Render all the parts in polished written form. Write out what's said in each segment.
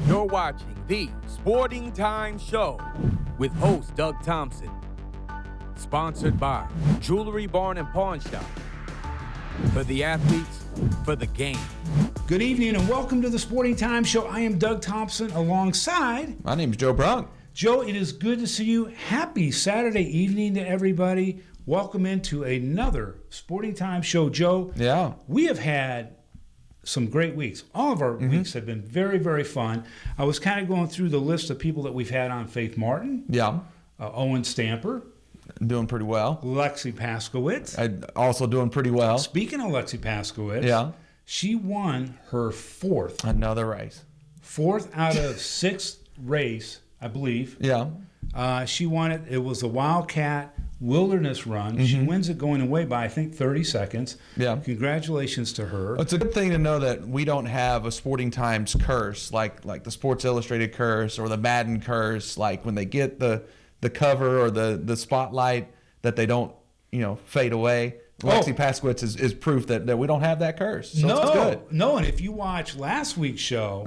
You're watching the Sporting Time Show with host Doug Thompson. Sponsored by Jewelry Barn and Pawn Shop. For the athletes, for the game. Good evening and welcome to the Sporting Time Show. I am Doug Thompson alongside... My name's Joe Brown. Joe, it is good to see you. Happy Saturday evening to everybody. Welcome into another Sporting Time Show. Joe, Yeah. We have had some great weeks. All of our weeks have been very, very fun. I was kind of going through the list of people that we've had on. Faith Martin. Yeah. Owen Stamper. Doing pretty well. Lexi Paskowitz. Also doing pretty well. Speaking of Lexi Paskowitz, Yeah. she won her fourth Another race. out of sixth race, I believe. Yeah. She won it. It was a Wildcat Wilderness Run. She wins it going away by, I think, 30 seconds. Yeah. Congratulations to her. It's a good thing to know that we don't have a Sporting Times curse like the Sports Illustrated curse or the Madden curse. Like when they get the cover or the spotlight, that they don't fade away. Lexi Paskowitz is proof that we don't have that curse. So it's good. No, and if you watch last week's show,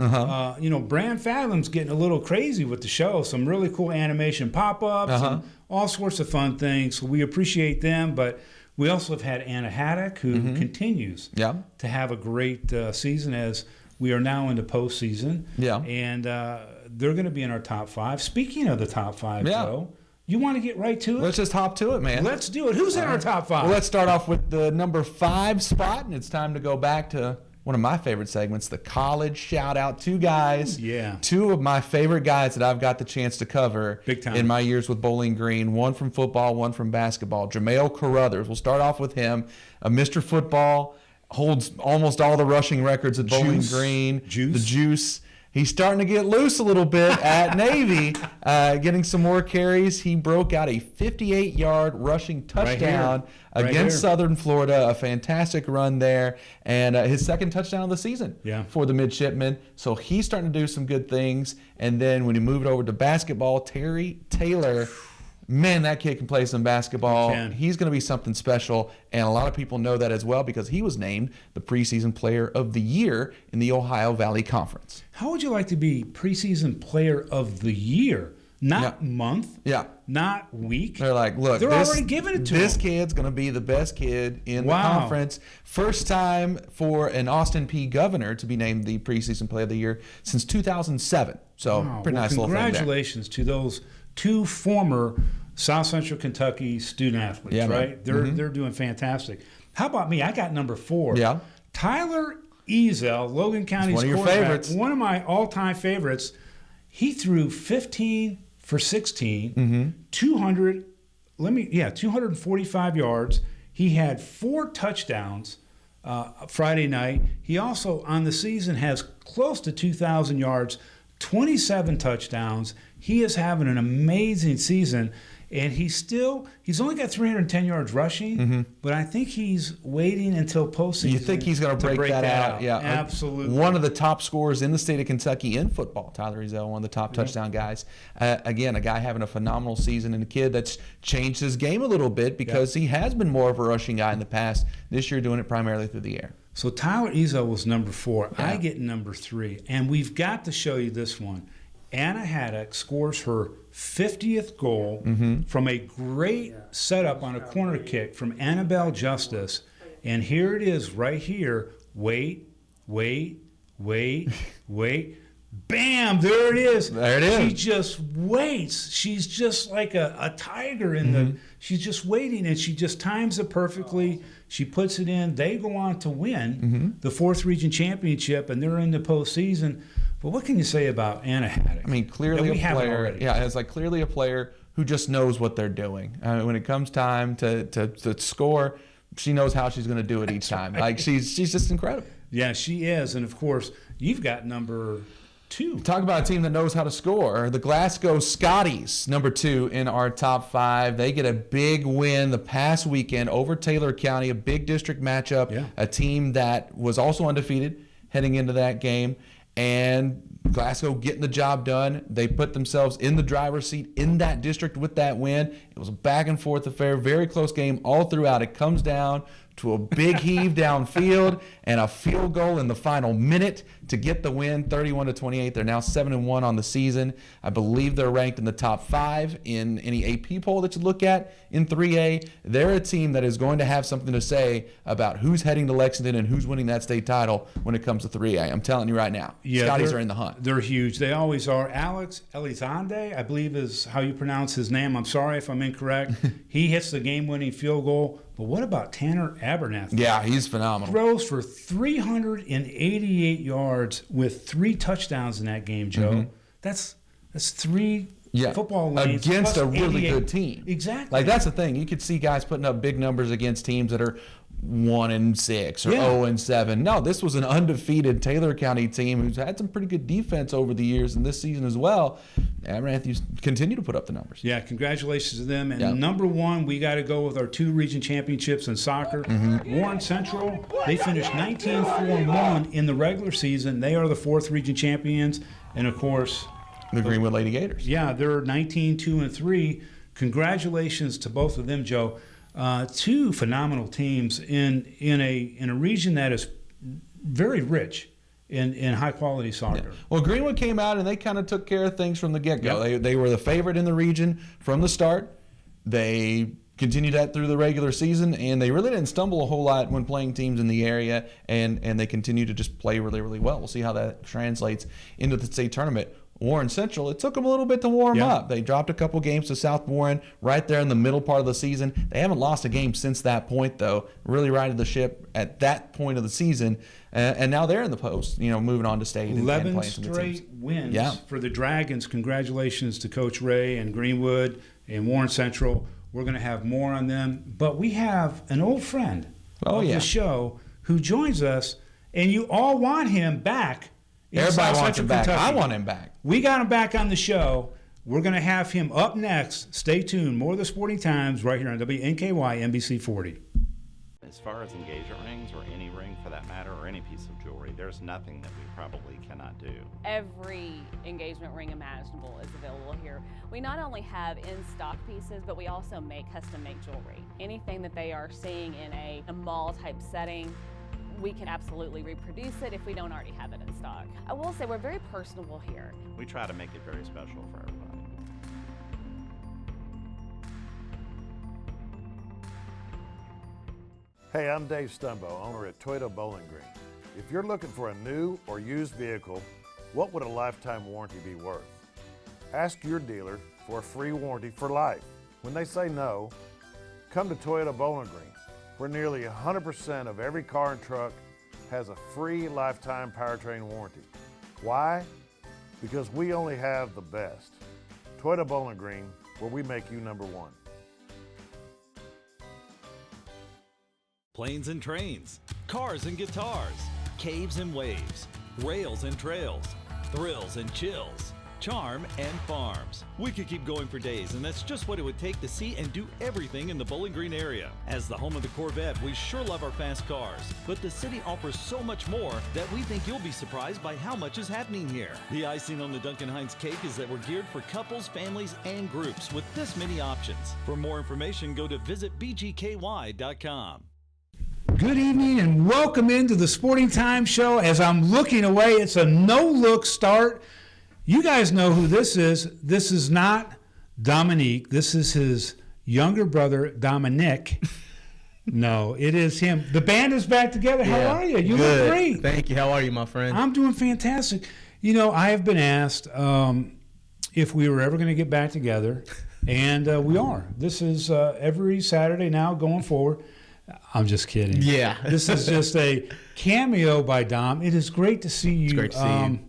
Brand Fathom's getting a little crazy with the show. Some really cool animation pop-ups and all sorts of fun things. So we appreciate them, but we also have had Anna Haddock, who continues to have a great season as we are now into postseason. Yeah. And they're going to be in our top five. Speaking of the top five, Joe, you want to get right to it? Let's just hop to it, man. Let's do it. Who's in our top five? Well, let's start off with the number 5 spot, and it's time to go back to one of my favorite segments, the college shout-out. Two guys, two of my favorite guys that I've got the chance to cover Big time. in my years with Bowling Green, one from football, one from basketball. Jamel Carruthers, we'll start off with him, a Mr. Football, holds almost all the rushing records at Bowling Green. The Juice. He's starting to get loose a little bit at Navy, getting some more carries. He broke out a 58-yard rushing touchdown against Southern Florida, a fantastic run there, and his second touchdown of the season for the midshipmen. So he's starting to do some good things. And then when you move it over to basketball, Terry Taylor, man, that kid can play some basketball. He's going to be something special, and a lot of people know that as well because he was named the preseason player of the year in the Ohio Valley Conference. How would you like to be preseason player of the year? Not month, not week. They're like, look, they're already giving it to him. This kid's going to be the best kid in the conference. First time for an Austin Peay Governor to be named the preseason player of the year since 2007. So pretty nice little thing there. Congratulations to those two former South Central Kentucky student athletes, right? They're doing fantastic. How about me? I got number 4. Yeah. Tyler Ezel, Logan County's one of your favorites. One of my all-time favorites. He threw 15 for 16, 245 yards. He had 4 touchdowns Friday night. He also, on the season, has close to 2,000 yards, 27 touchdowns. He is having an amazing season, and he's only got 310 yards rushing, but I think he's waiting until postseason. You think he's going to break that out? Yeah, absolutely. One of the top scorers in the state of Kentucky in football, Tyler Ezel, one of the top touchdown guys. Again, a guy having a phenomenal season, and a kid that's changed his game a little bit because he has been more of a rushing guy in the past. This year, doing it primarily through the air. So Tyler Ezel was number 4. I get number 3, and we've got to show you this one. Anna Haddock scores her 50th goal from a great setup on a corner kick from Annabelle Justice. And here it is right here. Wait. Bam! There it is. There it is. She just waits. She's just like a tiger in the. She's just waiting, and she just times it perfectly. She puts it in. They go on to win the 4th Region Championship, and they're in the postseason. But what can you say about Anna Haddock? I mean, clearly a player. Yeah, it's like clearly a player who just knows what they're doing. When it comes time to score, she knows how she's going to do it each time. Like she's just incredible. Yeah, she is. And of course, you've got number 2. Talk about a team that knows how to score. The Glasgow Scotties, number 2 in our top 5. They get a big win the past weekend over Taylor County, a big district matchup, a team that was also undefeated heading into that game. And Glasgow getting the job done. They put themselves in the driver's seat in that district with that win. It was a back and forth affair, very close game all throughout. It comes down to a big heave downfield and a field goal in the final minute to get the win, 31-28. They're now 7-1 on the season. I believe they're ranked in the top 5 in any AP poll that you look at in 3A. They're a team that is going to have something to say about who's heading to Lexington and who's winning that state title when it comes to 3A. I'm telling you right now, Scotties are in the hunt. They're huge. They always are. Alex Elizonde, I believe is how you pronounce his name. I'm sorry if I'm incorrect. He hits the game-winning field goal. But what about Tanner Abernathy? Yeah, he's phenomenal. Throws for 388 yards with 3 touchdowns in that game, Joe. Mm-hmm. That's 3 football lanes against a really good team. Exactly. Like, that's the thing. You could see guys putting up big numbers against teams that are 1-6 or 0-7. No, this was an undefeated Taylor County team who's had some pretty good defense over the years and this season as well. Abernathy's continue to put up the numbers. Yeah, congratulations to them. And number 1, we got to go with our 2 region championships in soccer. Mm-hmm. Warren Central, they finished 19-4-1 in the regular season. They are the 4th region champions. And, of course, the Greenwood Lady Gators. Yeah, they're 19-2-3. Congratulations to both of them, Joe. 2 phenomenal teams in a region that is very rich in high quality soccer. Yeah. Well, Greenwood came out and they kind of took care of things from the get-go. They were the favorite in the region from the start. They continued that through the regular season, and they really didn't stumble a whole lot when playing teams in the area, and they continue to just play really, really well. We'll see how that translates into the state tournament. Warren Central, it took them a little bit to warm up. They dropped a couple games to South Warren right there in the middle part of the season. They haven't lost a game since that point, though. Really righted the ship at that point of the season. And now they're in the post, moving on to state. 11 straight wins for the Dragons. Congratulations to Coach Ray and Greenwood and Warren Central. We're going to have more on them. But we have an old friend of the show who joins us, and you all want him back. Everybody wants him back. I want him back. We got him back on the show. We're going to have him up next. Stay tuned. More of the Sporting Times right here on WNKY NBC 40. As far as engagement rings, or any ring for that matter, or any piece of jewelry, there's nothing that we probably cannot do. Every engagement ring imaginable is available here. We not only have in-stock pieces, but we also make custom-made jewelry. Anything that they are seeing in a mall-type setting, we can absolutely reproduce it if we don't already have it in stock. I will say we're very personable here. We try to make it very special for everybody. Hey, I'm Dave Stumbo, owner at Toyota Bowling Green. If you're looking for a new or used vehicle, what would a lifetime warranty be worth? Ask your dealer for a free warranty for life. When they say no, come to Toyota Bowling Green, where nearly 100% of every car and truck has a free lifetime powertrain warranty. Why? Because we only have the best. Toyota Bowling Green, where we make you number 1. Planes and trains, cars and guitars, caves and waves, rails and trails, thrills and chills, charm and farms. We could keep going for days, and that's just what it would take to see and do everything in the Bowling Green area. As the home of the Corvette, we sure love our fast cars, but the city offers so much more that we think you'll be surprised by how much is happening here. The icing on the Duncan Hines cake is that we're geared for couples, families, and groups with this many options. For more information, go to visitbgky.com. Good evening and welcome into the Sporting Time Show. As I'm looking away, it's a no-look start. You guys know who this is. This is not Dominique. This is his younger brother, Dominic. No, it is him. The band is back together. How are you? You look great. Thank you. How are you, my friend? I'm doing fantastic. I have been asked if we were ever going to get back together, and we are. This is every Saturday now going forward. I'm just kidding. Yeah. This is just a cameo by Dom. It is great to see you. It's great to see you.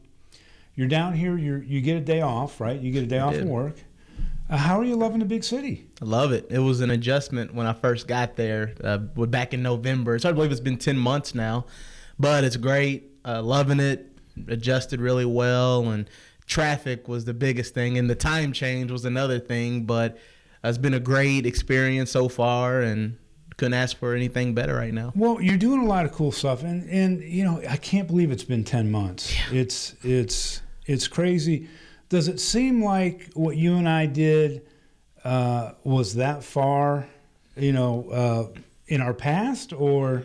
You're down here. You get a day off, right? You get a day off from work. How are you loving the big city? I love it. It was an adjustment when I first got there back in November. It's hard to believe it's been 10 months now, but it's great. Loving it. Adjusted really well, and traffic was the biggest thing, and the time change was another thing, but it's been a great experience so far, and couldn't ask for anything better right now. Well, you're doing a lot of cool stuff, and I can't believe it's been 10 months. Yeah. It's crazy. Does it seem like what you and I did was that far, in our past, or?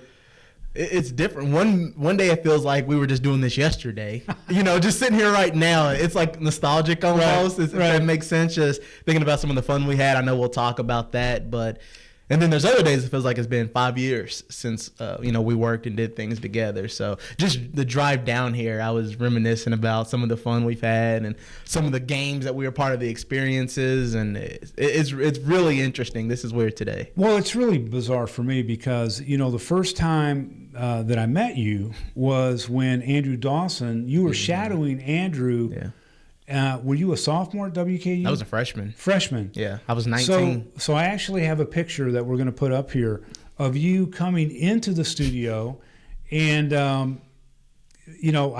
It's different. One day it feels like we were just doing this yesterday. Just sitting here right now. It's like nostalgic almost, if that makes sense. Just thinking about some of the fun we had. I know we'll talk about that, and then there's other days it feels like it's been 5 years since we worked and did things together. So just the drive down here, I was reminiscing about some of the fun we've had and some of the games that we were part of the experiences, and it's really interesting. This is weird today. Well, it's really bizarre for me because the first time that I met you was when Andrew Dawson. You were shadowing Andrew. Yeah. Were you a sophomore at WKU? I was a freshman. Freshman. Yeah, I was 19. So I actually have a picture that we're going to put up here of you coming into the studio, and I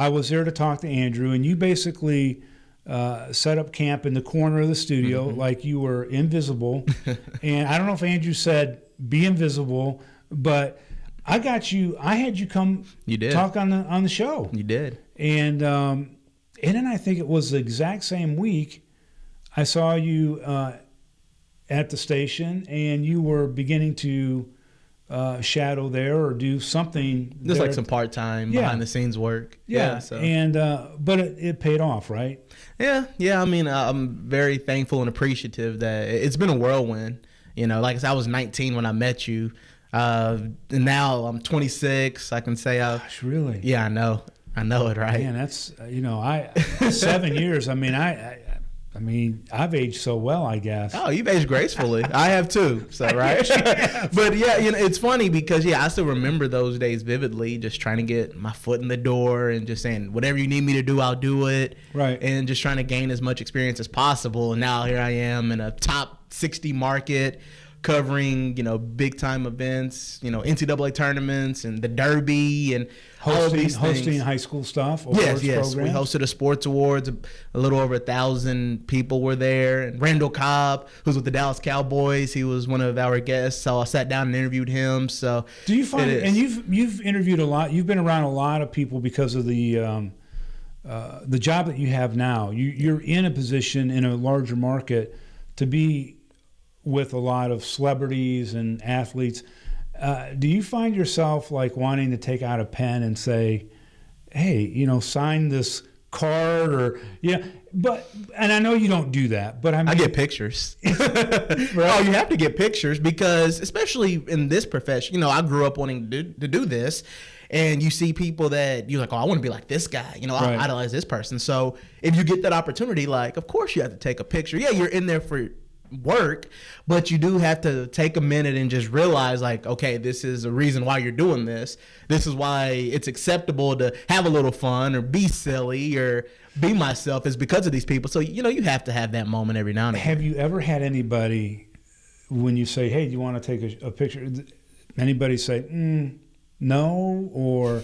was there to talk to Andrew, and you basically set up camp in the corner of the studio like you were invisible. And I don't know if Andrew said be invisible, but I had you come talk on the show. You did. And then I think it was the exact same week I saw you at the station, and you were beginning to shadow there or do something. Just like some part-time behind-the-scenes work. Yeah. So. And but it paid off, right? Yeah. I mean, I'm very thankful and appreciative that it's been a whirlwind. Like I said, I was 19 when I met you. And now I'm 26. I can say Gosh, really? Yeah, I know it, right? Man, that's 7 years. I mean, I've aged so well, I guess. Oh, you've aged gracefully. I have too. So right. But yeah, it's funny because I still remember those days vividly. Just trying to get my foot in the door and just saying whatever you need me to do, I'll do it. Right. And just trying to gain as much experience as possible. And now here I am in a top 60 market, covering big time events, NCAA tournaments and the Derby and all of these things. Hosting high school stuff. Yes. Programs. We hosted a sports awards. A little over 1,000 people were there. And Randall Cobb, who's with the Dallas Cowboys, he was one of our guests. So I sat down and interviewed him. So do you find and you've interviewed a lot. You've been around a lot of people because of the job that you have now. You're in a position in a larger market to be with a lot of celebrities and athletes. Do you find yourself like wanting to take out a pen and say, hey, sign this card or, and I know you don't do that, but I get pictures. Right? Oh, you have to get pictures because especially in this profession, I grew up wanting to do this. And you see people that you're like, oh, I want to be like this guy. I idolize this person. So if you get that opportunity, like, of course you have to take a picture. Yeah, you're in there for work, but you do have to take a minute and just realize like, okay, this is a reason why you're doing this. This is why it's acceptable to have a little fun or be silly or be myself is because of these people. So, you have to have that moment every now and then. Have you ever had anybody, when you say, hey, do you want to take a picture, anybody say, no, or...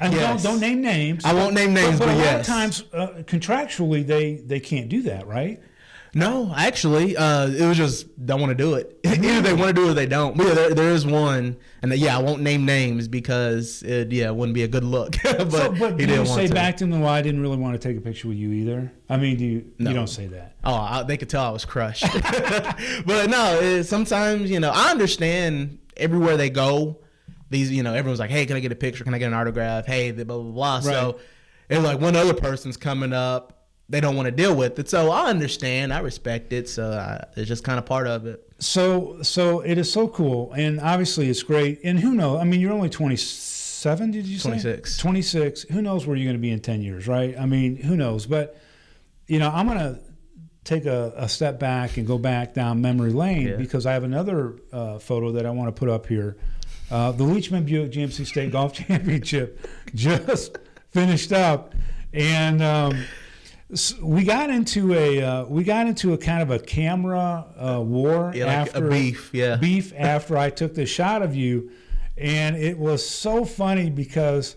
And yes. don't name names. I won't name names, but yes. Yes. A lot of times, contractually, they can't do that, right? No, actually, it was just don't want to do it. Either they want to do it or they don't. But yeah, there is one, and I won't name names because it wouldn't be a good look. but do you say back to them, well, I didn't really want to take a picture with you either? I mean, you don't say that? Oh, they could tell I was crushed. But no, sometimes, I understand everywhere they go, these, everyone's like, hey, can I get a picture? Can I get an autograph? Hey, blah, blah, blah. Right. So it's like one other person's coming up. They don't want to deal with it. So I understand. I respect it. So it's just kind of part of it. So it is so cool. And obviously it's great. And who knows? I mean, you're only 27, did you say? 26. 26. Who knows where you're going to be in 10 years, right? I mean, who knows? But, I'm going to take a step back and go back down memory lane because I have another photo that I want to put up here. The Leachman Buick GMC State Golf Championship just finished up. And... we got into a kind of a camera war after beef after I took the shot of you, and it was so funny because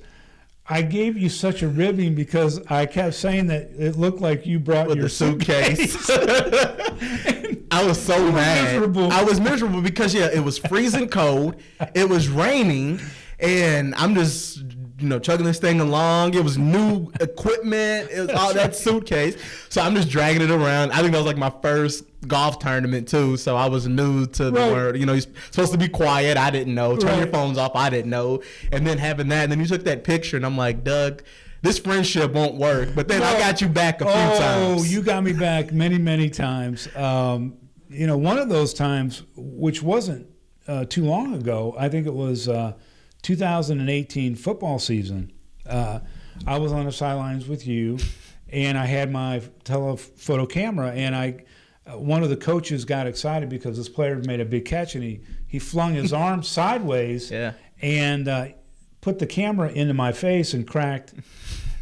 I gave you such a ribbing because I kept saying that it looked like you brought your suitcase. I was so mad. Miserable. I was miserable because it was freezing cold, it was raining, and I'm just chugging this thing along. It was new equipment. It was all that suitcase. So I'm just dragging it around. I think that was like my first golf tournament too. So I was new to the word. You're supposed to be quiet. I didn't know. Turn your phones off. I didn't know. And then having that, and then you took that picture, and I'm like, Doug, this friendship won't work. But then I got you back a few times. Oh, you got me back many, many times. One of those times, which wasn't too long ago, I think it was 2018 football season. I was on the sidelines with you, and I had my telephoto camera, and one of the coaches got excited because this player made a big catch, and he flung his arm sideways and put the camera into my face and cracked.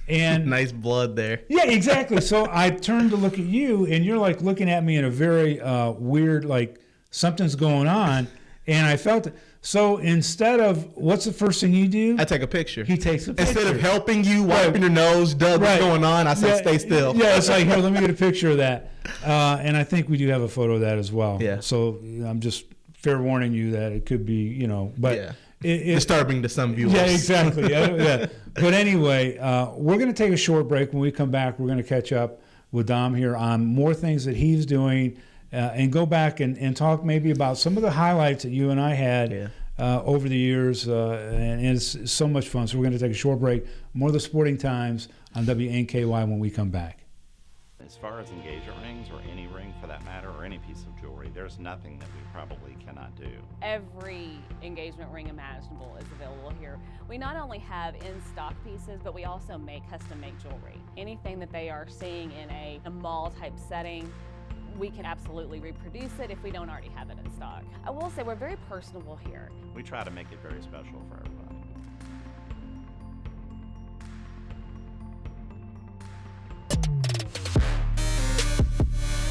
And nice blood there. Yeah, exactly. So I turned to look at you, and you're like looking at me in a very weird, like something's going on, and I felt it. So instead of, what's the first thing you do? I take a picture. He takes a picture. Instead of helping you, wiping your nose, Doug, what's going on? I said, stay still. Yeah, it's like, here, let me get a picture of that. And I think we do have a photo of that as well. Yeah. So I'm just fair warning you that it could be, but. Yeah. Disturbing to some viewers. Yeah, exactly. Yeah. But anyway, we're going to take a short break. When we come back, we're going to catch up with Dom here on more things that he's doing and go back and talk maybe about some of the highlights that you and I had over the years. And it's so much fun. So we're going to take a short break. More of the Sporting Times on WNKY when we come back. As far as engagement rings, or any ring for that matter, or any piece of jewelry, there's nothing that we probably cannot do. Every engagement ring imaginable is available here. We not only have in-stock pieces, but we also make custom-made jewelry. Anything that they are seeing in a mall-type setting, we can absolutely reproduce it if we don't already have it in stock. I will say we're very personable here. We try to make it very special for everybody.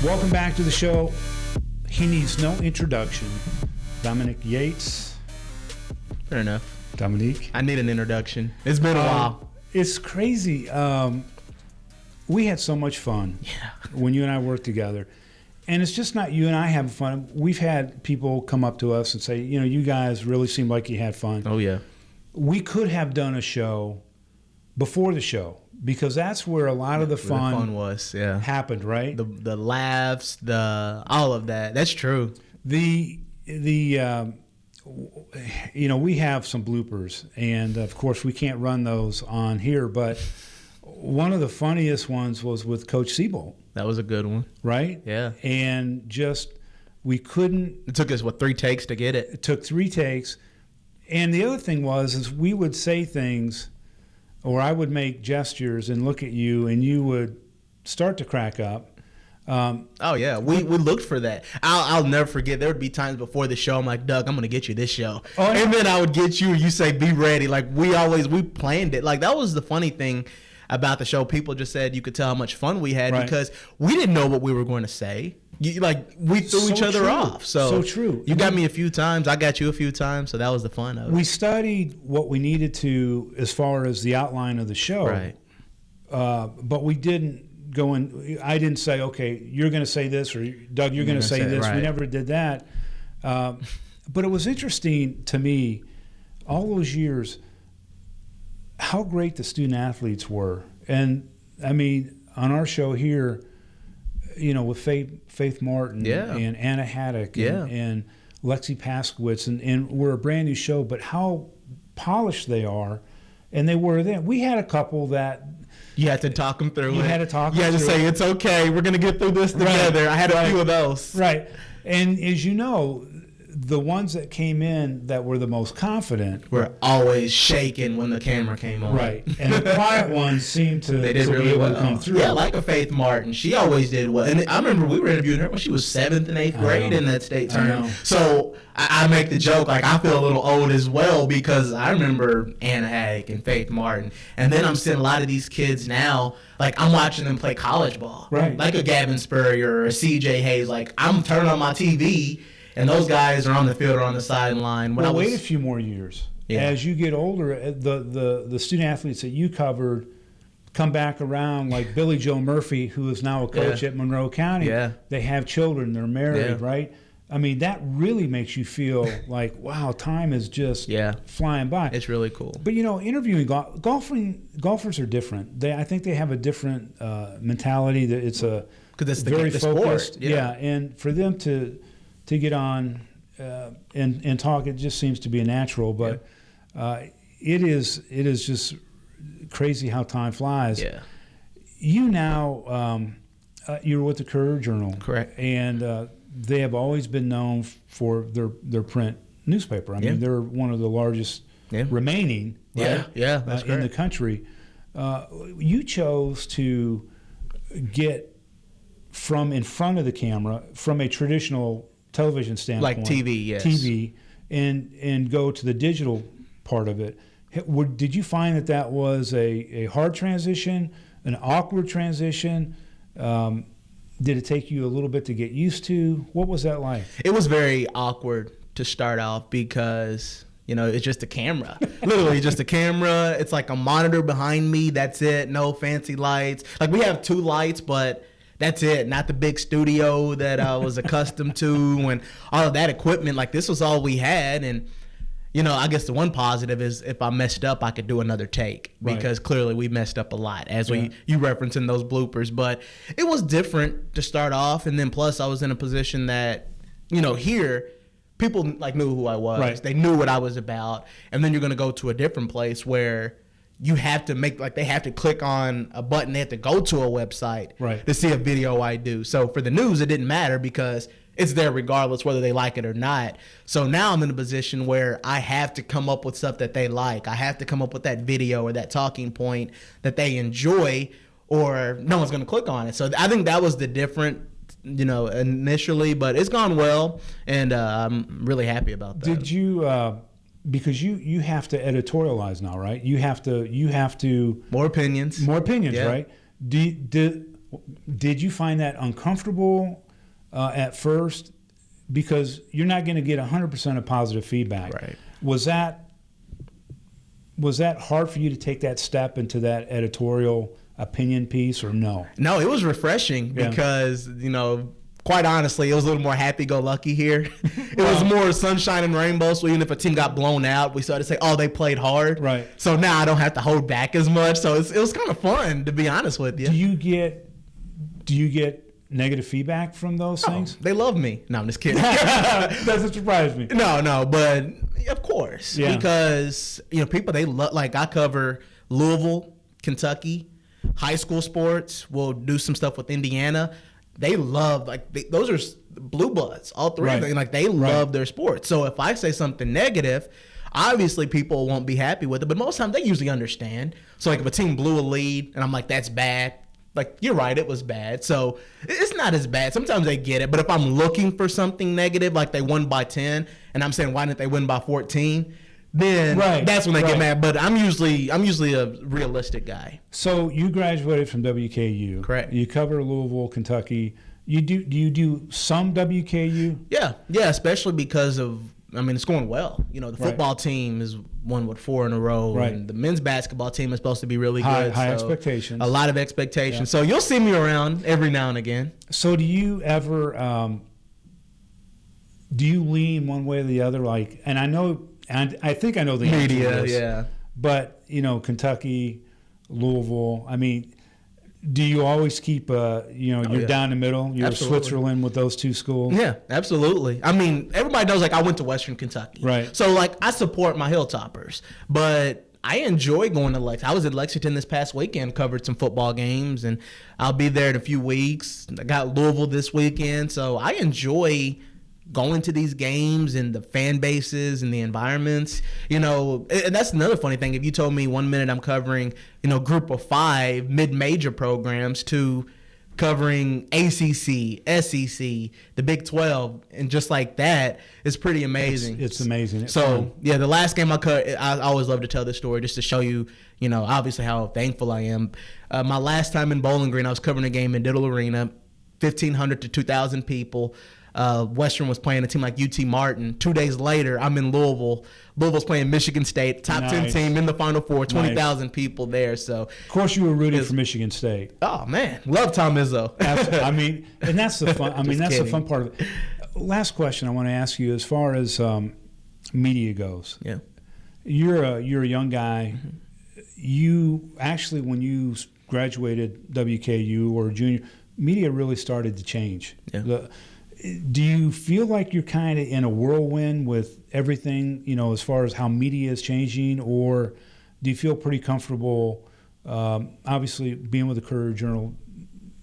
Welcome back to the show. He needs no introduction. Dom Yates. Fair enough. Dominique. I need an introduction. It's been a while. It's crazy. We had so much fun when you and I worked together. And it's just not you and I having fun. We've had people come up to us and say, you guys really seem like you had fun. Oh, yeah. We could have done a show before the show, because that's where a lot of the fun was, happened, right? The laughs, all of that. That's true. We have some bloopers, and of course we can't run those on here, but one of the funniest ones was with Coach Siebold. That was a good one. Right? Yeah. And we couldn't. It took us, 3 takes to get it? It took 3 takes. And the other thing is we would say things, or I would make gestures and look at you, and you would start to crack up. Oh yeah, we looked for that. I'll never forget. There would be times before the show, I'm like, Doug, I'm gonna get you this show, and then I would get you, and you say, be ready. Like we planned it. Like that was the funny thing about the show. People just said you could tell how much fun we had because we didn't know what we were going to say. We threw each other off. So true. You got me a few times. I got you a few times. So that was the fun of it. We studied what we needed to as far as the outline of the show. Right. But we didn't go in. I didn't say, okay, you're going to say this, or Doug, you're going to say this. Right. We never did that. But it was interesting to me all those years how great the student athletes were. And I mean, on our show here, with Faith Martin and Anna Haddock and Lexi Paskowitz, and we're a brand new show, but how polished they are, and they were then. We had a couple that you had to talk them through. You had to talk. You had to say it's okay. We're gonna get through this together. I had a few of those. Right, and as you know, the ones that came in that were the most confident were always shaking when the camera came on. Right, and the quiet ones seemed to they did really well. Come through. Yeah, like a Faith Martin, she always did well. And I remember we were interviewing her when she was 7th and 8th grade in that state tournament. So I make the joke, like I feel a little old as well because I remember Anna Haddock and Faith Martin, and then I'm seeing a lot of these kids now. Like I'm watching them play college ball, right? Like a Gavin Spurrier or a C.J. Hayes. Like I'm turning on my TV. And those guys are on the field or on the sideline. Wait a few more years. Yeah. As you get older, the student athletes that you covered come back around, like Billy Joe Murphy, who is now a coach at Monroe County. Yeah. They have children. They're married, right? I mean, that really makes you feel like, wow, time is just flying by. It's really cool. But, interviewing golfers are different. I think they have a different mentality. That it's very focused. Sport. Yeah, and for them to get on and talk, it just seems to be a natural. But it is just crazy how time flies. Yeah. You now you're with the Courier Journal, correct? And they have always been known for their print newspaper. I mean, they're one of the largest remaining, right? That's in the country. You chose to get from in front of the camera, from a traditional television standpoint, like TV, yes, TV, and go to the digital part of it. Did you find that was a hard transition, an awkward transition? Did it take you a little bit to get used to? What was that like? It was very awkward to start off because, it's just a camera. Literally just a camera. It's like a monitor behind me. That's it. No fancy lights. Like, we have 2 lights, but that's it. Not the big studio that I was accustomed to and all of that equipment. Like, this was all we had. And, I guess the one positive is if I messed up, I could do another take because clearly we messed up a lot, as you reference in those bloopers. But it was different to start off, and then plus I was in a position that, here people knew who I was. Right. They knew what I was about, and then you're going to go to a different place where you have to they have to click on a button. They have to go to a website to see a video I do. So for the news, it didn't matter because it's there regardless whether they like it or not. So now I'm in a position where I have to come up with stuff that they like. I have to come up with that video or that talking point that they enjoy, or no one's going to click on it. So I think that was the different, initially, but it's gone well, and I'm really happy about that. Did you, because you have to editorialize now, right? You have to more opinions, right? Did you find that uncomfortable at first, because you're not going to get 100% of positive feedback? Right. Was that hard for you to take that step into that editorial opinion piece, or no? No, it was refreshing because, quite honestly, it was a little more happy-go-lucky here. It was more sunshine and rainbows. So even if a team got blown out, we started to say, "Oh, they played hard." Right. So now I don't have to hold back as much. So it was kind of fun, to be honest with you. Do you get negative feedback from those things? They love me. No, I'm just kidding. Doesn't surprise me. No, but of course, because people, they love. Like, I cover Louisville, Kentucky, high school sports. We'll do some stuff with Indiana. They love those are blue bloods, all three of them. Like, they love their sports. So if I say something negative, obviously people won't be happy with it. But most times they usually understand. So like if a team blew a lead and I'm like, "That's bad." Like, you're right, it was bad. So it's not as bad. Sometimes they get it. But if I'm looking for something negative, like they won by 10, and I'm saying, "Why didn't they win by 14?" Then that's when they get mad. But I'm usually a realistic guy. So you graduated from WKU. Correct. You cover Louisville, Kentucky. Do you do some WKU? Yeah, especially because of, it's going well. The football team is won 4 in a row, and the men's basketball team is supposed to be really good. High expectations. A lot of expectations. Yeah. So you'll see me around every now and again. So do you ever do you lean one way or the other? Like, and I think I know the media, answer to this, but Kentucky, Louisville. Do you always keep you're down the middle? You're Absolutely. Switzerland with those 2 schools? Yeah, absolutely. Everybody knows I went to Western Kentucky. Right. So I support my Hilltoppers, but I enjoy going to Lexington. I was at Lexington this past weekend, covered some football games, and I'll be there in a few weeks. I got Louisville this weekend, so I enjoy going to these games and the fan bases and the environments, and that's another funny thing. If you told me 1 minute I'm covering, group of 5 mid-major programs to covering ACC, SEC, the Big 12, and just like that, it's pretty amazing. It's amazing. So, the last game I always love to tell this story just to show you, obviously how thankful I am. My last time in Bowling Green, I was covering a game in Diddle Arena, 1,500 to 2,000 people. Western was playing a team like UT Martin. 2 days later, I'm in Louisville. Louisville's playing Michigan State, top 10 team in the Final Four, 20,000 people there. So, of course, you were rooting for Michigan State. Oh man, love Tom Izzo. And that's the fun. That's the fun part of it. last question I want to ask you, as far as media goes. Yeah. You're a young guy. Mm-hmm. You actually, when you graduated WKU or junior, media really started to change. Yeah. Do you feel like you're kind of in a whirlwind with everything, as far as how media is changing, or do you feel pretty comfortable? Obviously, being with the Courier Journal,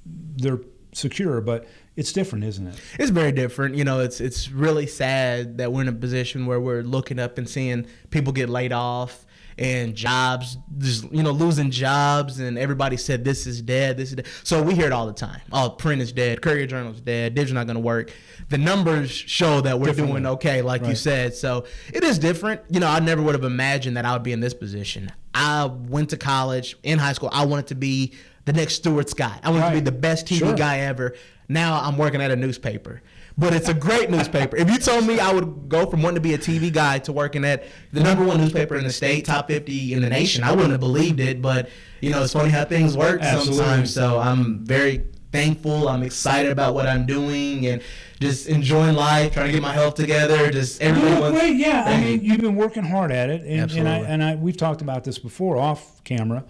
they're secure, but it's different, isn't it? It's very different. It's really sad that we're in a position where we're looking up and seeing people get laid off and jobs, just, losing jobs, and everybody said this is dead, this is dead. So we hear it all the time. Oh, print is dead, Courier Journal is dead, digital's not going to work. The numbers show that we're doing okay, like you said. So it is different. I never would have imagined that I would be in this position. I went to college, in high school, I wanted to be the next Stuart Scott. I wanted to be the best TV guy ever. Now I'm working at a newspaper. But it's a great newspaper. If you told me I would go from wanting to be a TV guy to working at the #1 newspaper in the state, top 50 in the nation, I wouldn't have believed it. But, it's funny how things work sometimes. So I'm very thankful. I'm excited about what I'm doing and just enjoying life, trying to get my health together. Just everything. Great, yeah. I mean, you've been working hard at it. And we've talked about this before off camera.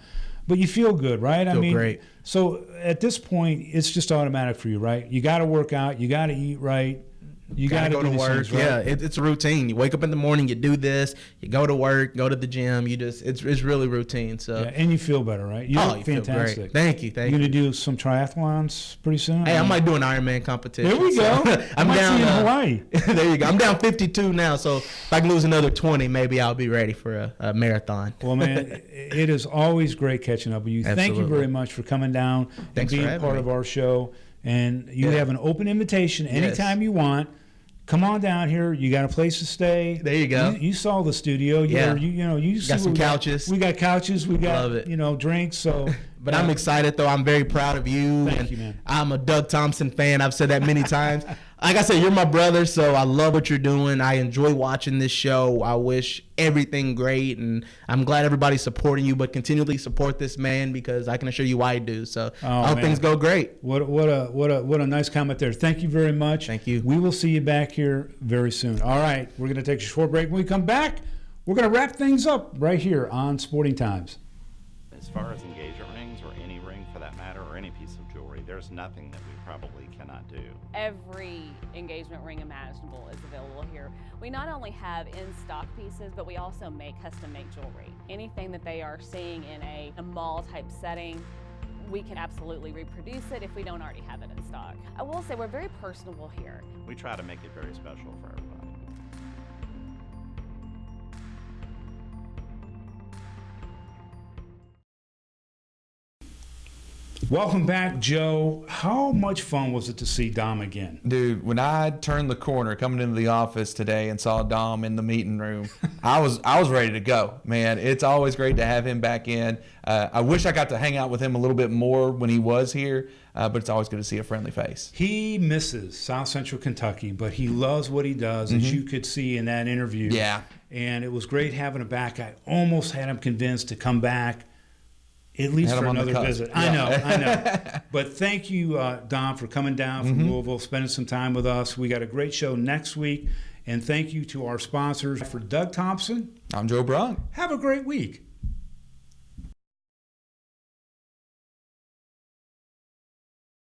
But you feel good, right? I mean, great. So at this point, it's just automatic for you, right? You got to work out. You got to eat right. You got to go to work. Things, right? Yeah, it's a routine. You wake up in the morning, you do this. You go to work, go to the gym. It's really routine. So and you feel better, right? You look fantastic. Feel great. Thank you. You're gonna do some triathlons pretty soon. Hey, I might do an Ironman competition. There we go. I'm down in Hawaii. There you go. I'm down 52 now. So if I can lose another 20, maybe I'll be ready for a marathon. Well, man, it is always great catching up with you. Absolutely. Thank you very much for coming down and being part of our show. And you have an open invitation anytime you want. Come on down here. You got a place to stay. There you go. You saw the studio. You got some couches. We got couches. We got drinks. So, but I'm excited though. I'm very proud of you. Thank you, man. I'm a Doug Thompson fan. I've said that many times. Like I said, you're my brother, so I love what you're doing. I enjoy watching this show. I wish everything great, and I'm glad everybody's supporting you. But continually support this man, because I can assure you I do. So I hope things go great. What a nice comment there. Thank you very much. Thank you. We will see you back here very soon. All right, we're going to take a short break. When we come back, we're going to wrap things up right here on Sporting Times. As far as engagement rings, or any ring for that matter, or any piece of jewelry, there's nothing that we probably cannot do. Every engagement ring imaginable is available here. We not only have in-stock pieces, but we also make custom-made jewelry. Anything that they are seeing in a mall-type setting, we can absolutely reproduce it if we don't already have it in stock. I will say we're very personable here. We try to make it very special for everybody. Welcome back, Joe. How much fun was it to see Dom again? Dude, when I turned the corner coming into the office today and saw Dom in the meeting room, I was ready to go, man. It's always great to have him back in. I wish I got to hang out with him a little bit more when he was here, but it's always good to see a friendly face. He misses South Central Kentucky, but he loves what he does, as you could see in that interview. Yeah. And it was great having him back. I almost had him convinced to come back, at least for another visit. Yeah. I know. But thank you, Dom, for coming down from Louisville, spending some time with us. We got a great show next week. And thank you to our sponsors. For Doug Thompson, I'm Joe Brung. Have a great week.